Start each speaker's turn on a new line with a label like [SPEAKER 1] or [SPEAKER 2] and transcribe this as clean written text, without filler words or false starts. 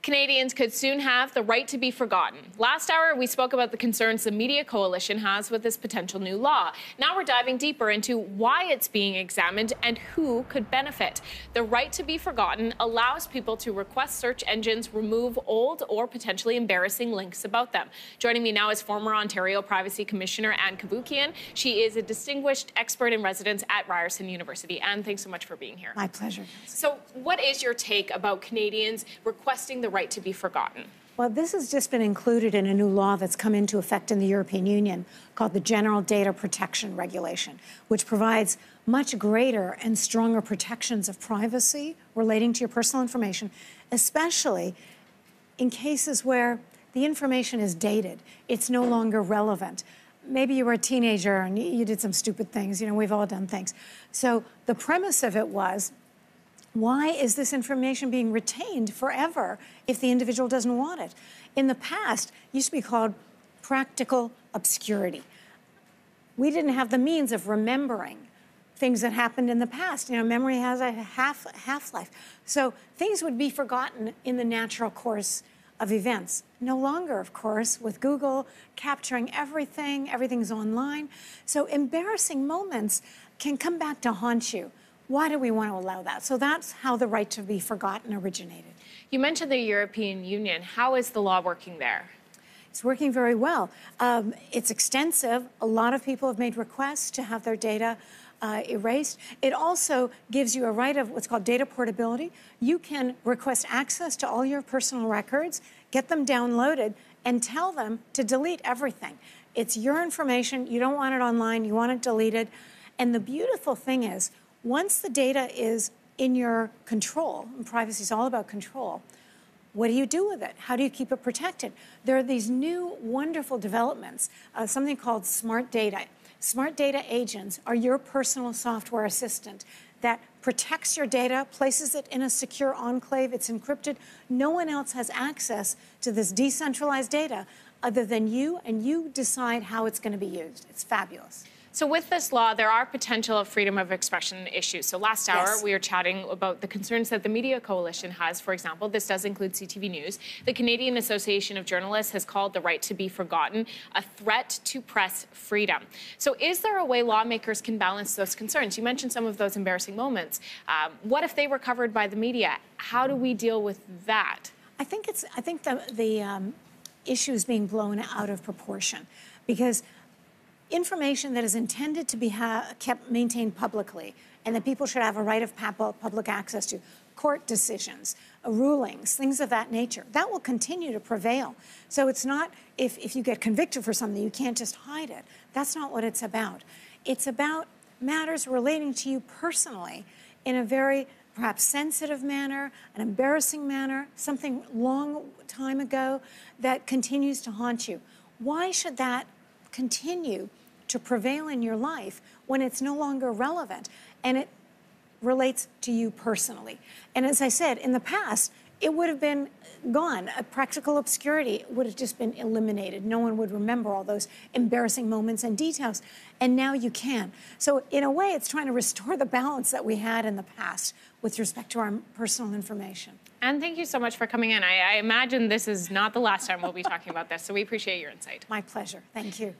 [SPEAKER 1] Canadians could soon have the right to be forgotten. Last hour, we spoke about the concerns the Media Coalition has with this potential new law. Now we're diving deeper into why it's being examined and who could benefit. The right to be forgotten allows people to request search engines remove old or potentially embarrassing links about them. Joining me now is former Ontario Privacy Commissioner Anne Cavoukian. She is a distinguished expert in residence at Ryerson University. Anne, thanks so much for being here.
[SPEAKER 2] My pleasure.
[SPEAKER 1] So what is your take about Canadians requesting the right to be forgotten?
[SPEAKER 2] Well, this has just been included in a new law that's come into effect in the European Union called the General Data Protection Regulation, which provides much greater and stronger protections of privacy relating to your personal information, especially in cases where the information is dated. It's no longer relevant. Maybe you were a teenager and you did some stupid things. You know, we've all done things. So the premise of it was, why is this information being retained forever if the individual doesn't want it? In the past, it used to be called practical obscurity. We didn't have the means of remembering things that happened in the past. You know, memory has a half-life. So things would be forgotten in the natural course of events. No longer, of course, with Google capturing everything, everything's online. So embarrassing moments can come back to haunt you. Why do we want to allow that? So that's how the right to be forgotten originated.
[SPEAKER 1] You mentioned the European Union. How is the law working there?
[SPEAKER 2] It's working very well. It's extensive. A lot of people have made requests to have their data erased. It also gives you a right of what's called data portability. You can request access to all your personal records, get them downloaded, and tell them to delete everything. It's your information. You don't want it online. You want it deleted. And the beautiful thing is, once the data is in your control, and privacy is all about control, what do you do with it? How do you keep it protected? There are these new wonderful developments, something called smart data. Smart data agents are your personal software assistant that protects your data, places it in a secure enclave, it's encrypted. No one else has access to this decentralized data other than you, and you decide how it's going to be used. It's fabulous.
[SPEAKER 1] So with this law, there are potential freedom of expression issues. So last hour, we were chatting about the concerns that the Media Coalition has. For example, this does include CTV News. The Canadian Association of Journalists has called the right to be forgotten a threat to press freedom. So is there a way lawmakers can balance those concerns? You mentioned some of those embarrassing moments. What if they were covered by the media? How do we deal with that?
[SPEAKER 2] I think the issue is being blown out of proportion because information that is intended to be maintained publicly and that people should have a right of public access to, court decisions, rulings, things of that nature, that will continue to prevail. So it's not if you get convicted for something, you can't just hide it. That's not what it's about. It's about matters relating to you personally in a very perhaps sensitive manner, an embarrassing manner, something long time ago that continues to haunt you. Why should that continue to prevail in your life when it's no longer relevant and it relates to you personally? And as I said, in the past, it would have been gone. A practical obscurity would have just been eliminated. No one would remember all those embarrassing moments and details. And now you can. So in a way, it's trying to restore the balance that we had in the past with respect to our personal information.
[SPEAKER 1] And thank you so much for coming in. I imagine this is not the last time we'll be talking about this, so we appreciate your insight.
[SPEAKER 2] My pleasure. Thank you.